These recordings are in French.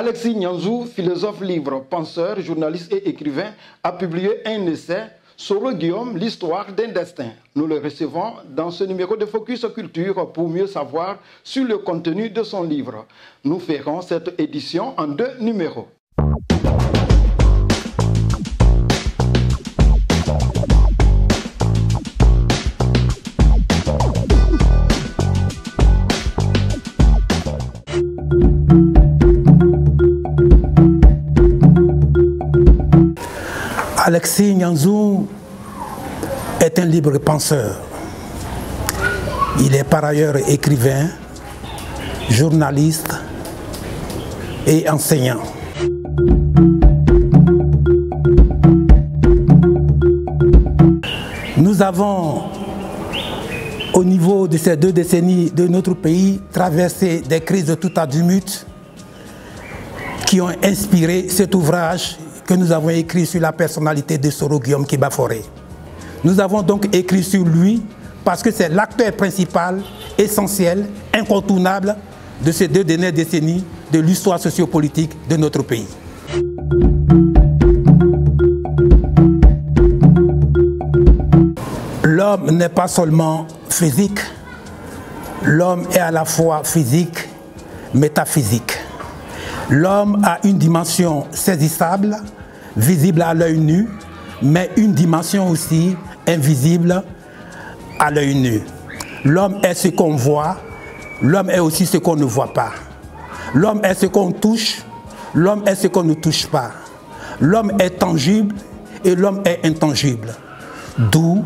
Alexis Nyanzou, philosophe libre, penseur, journaliste et écrivain, a publié un essai Soro Guillaume, l'histoire d'un destin. Nous le recevons dans ce numéro de Focus Culture pour mieux savoir sur le contenu de son livre. Nous ferons cette édition en 2 numéros. Alexis Nyanzou est un libre penseur. Il est par ailleurs écrivain, journaliste et enseignant. Nous avons, au niveau de ces 2 décennies de notre pays, traversé des crises de tout azimut qui ont inspiré cet ouvrage que nous avons écrit sur la personnalité de Soro Guillaume Kéba-Fauré. Nous avons donc écrit sur lui parce que c'est l'acteur principal, essentiel, incontournable de ces 2 dernières décennies de l'histoire sociopolitique de notre pays. L'homme n'est pas seulement physique, l'homme est à la fois physique, métaphysique. L'homme a une dimension saisissable, visible à l'œil nu, mais une dimension aussi invisible à l'œil nu. L'homme est ce qu'on voit, l'homme est aussi ce qu'on ne voit pas. L'homme est ce qu'on touche, l'homme est ce qu'on ne touche pas. L'homme est tangible et l'homme est intangible. D'où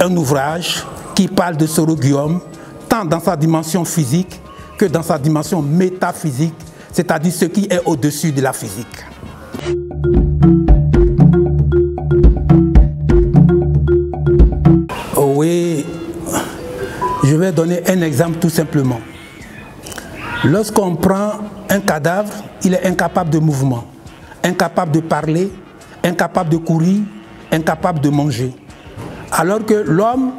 un ouvrage qui parle de Soro Guillaume, tant dans sa dimension physique que dans sa dimension métaphysique, c'est-à-dire ce qui est au-dessus de la physique. Oui, je vais donner un exemple tout simplement. Lorsqu'on prend un cadavre, il est incapable de mouvement, incapable de parler, incapable de courir, incapable de manger. Alors que l'homme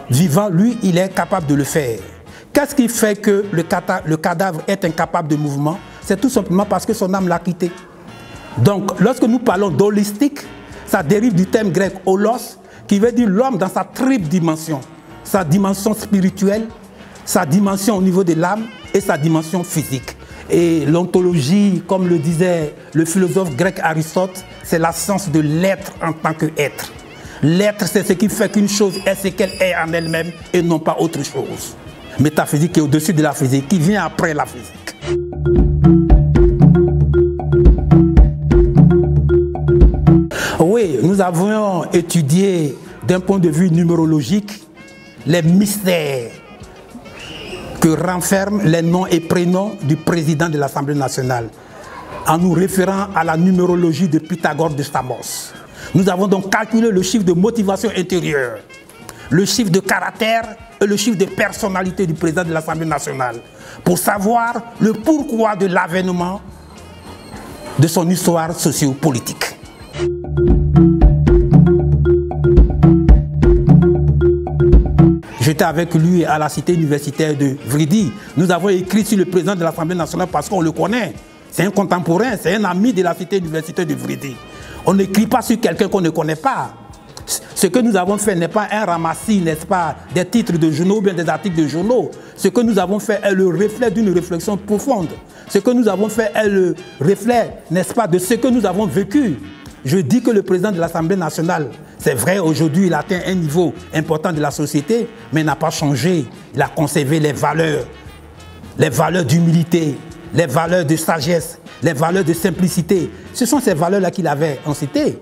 vivant, lui, il est capable de le faire. Qu'est-ce qui fait que le cadavre est incapable de mouvement? C'est tout simplement parce que son âme l'a quitté. Donc, lorsque nous parlons d'holistique, ça dérive du terme grec holos, qui veut dire l'homme dans sa triple dimension. Sa dimension spirituelle, sa dimension au niveau de l'âme et sa dimension physique. Et l'ontologie, comme le disait le philosophe grec Aristote, c'est la science de l'être en tant qu'être. L'être, c'est ce qui fait qu'une chose est ce qu'elle est en elle-même et non pas autre chose. Métaphysique est au-dessus de la physique, qui vient après la physique. Oui, nous avons étudié d'un point de vue numérologique les mystères que renferment les noms et prénoms du président de l'Assemblée nationale, en nous référant à la numérologie de Pythagore de Samos. Nous avons donc calculé le chiffre de motivation intérieure, le chiffre de caractère et le chiffre de personnalité du président de l'Assemblée nationale pour savoir le pourquoi de l'avènement de son histoire sociopolitique. J'étais avec lui à la cité universitaire de Vridi. Nous avons écrit sur le président de l'Assemblée nationale parce qu'on le connaît. C'est un contemporain, c'est un ami de la cité universitaire de Vridi. On n'écrit pas sur quelqu'un qu'on ne connaît pas. Ce que nous avons fait n'est pas un ramassis, n'est-ce pas, des titres de journaux ou bien des articles de journaux. Ce que nous avons fait est le reflet d'une réflexion profonde. Ce que nous avons fait est le reflet, n'est-ce pas, de ce que nous avons vécu. Je dis que le président de l'Assemblée nationale, c'est vrai, aujourd'hui, il atteint un niveau important de la société, mais il n'a pas changé. Il a conservé les valeurs d'humilité, les valeurs de sagesse, les valeurs de simplicité. Ce sont ces valeurs-là qu'il avait en cité.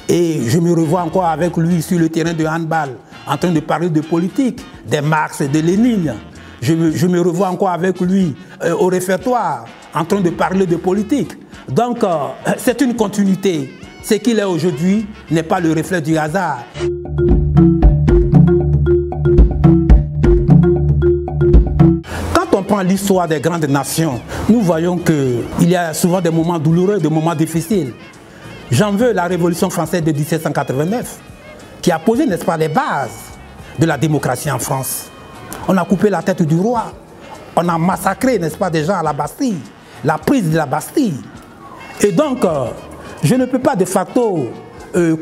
Et je me revois encore avec lui sur le terrain de handball, en train de parler de politique, des Marx, de Lénine. Je me revois encore avec lui au réfectoire, en train de parler de politique. Donc, c'est une continuité. Ce qu'il est aujourd'hui n'est pas le reflet du hasard. Quand on prend l'histoire des grandes nations, nous voyons qu'il y a souvent des moments douloureux, des moments difficiles. J'en veux la Révolution française de 1789, qui a posé, n'est-ce pas, les bases de la démocratie en France. On a coupé la tête du roi, on a massacré, n'est-ce pas, des gens à la Bastille. la prise de la Bastille. Et donc, je ne peux pas de facto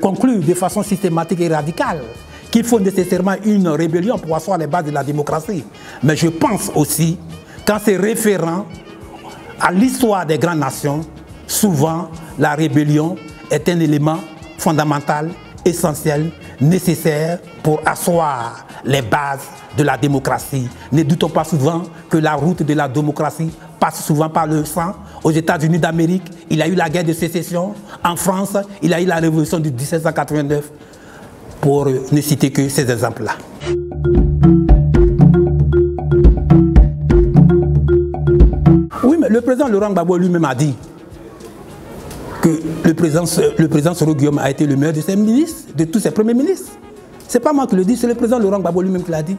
conclure de façon systématique et radicale qu'il faut nécessairement une rébellion pour asseoir les bases de la démocratie. Mais je pense aussi qu'en se référant à l'histoire des grandes nations, souvent la rébellion est un élément fondamental, essentiel, nécessaire pour asseoir les bases de la démocratie. Ne doutons pas souvent que la route de la démocratie passe souvent par le sang. Aux États-Unis d'Amérique, il y a eu la guerre de sécession. En France, il y a eu la révolution de 1789. Pour ne citer que ces exemples-là. Oui, mais le président Laurent Gbagbo lui-même a dit que le président Soro Guillaume a été le meilleur de ses ministres, de tous ses premiers ministres. Ce n'est pas moi qui le dis, c'est le président Laurent Gbagbo lui-même qui l'a dit.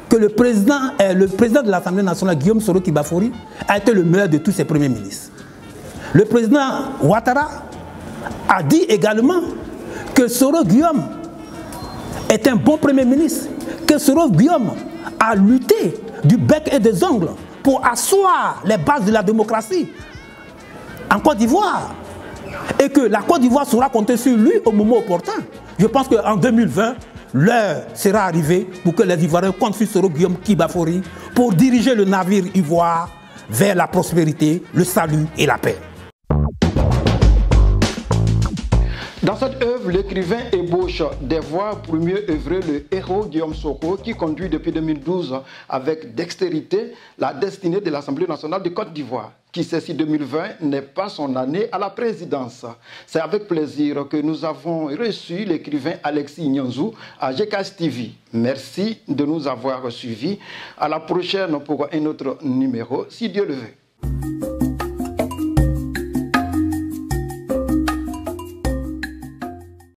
Que le président de l'Assemblée nationale, Guillaume Soro Kibafori, a été le meilleur de tous ses premiers ministres. Le président Ouattara a dit également que Soro Guillaume est un bon premier ministre, que Soro Guillaume a lutté du bec et des ongles pour asseoir les bases de la démocratie en Côte d'Ivoire et que la Côte d'Ivoire saura compter sur lui au moment opportun. Je pense qu'en 2020, l'heure sera arrivée pour que les Ivoiriens comptent sur Soro Guillaume Kibafori pour diriger le navire ivoire vers la prospérité, le salut et la paix. Dans cette œuvre, l'écrivain ébauche des voies pour mieux œuvrer le héros Guillaume Soro qui conduit depuis 2012 avec dextérité la destinée de l'Assemblée nationale de Côte d'Ivoire. Qui sait si 2020 n'est pas son année à la présidence. C'est avec plaisir que nous avons reçu l'écrivain Alexis Nyanzou à GKS TV. Merci de nous avoir suivis. À la prochaine pour un autre numéro, si Dieu le veut.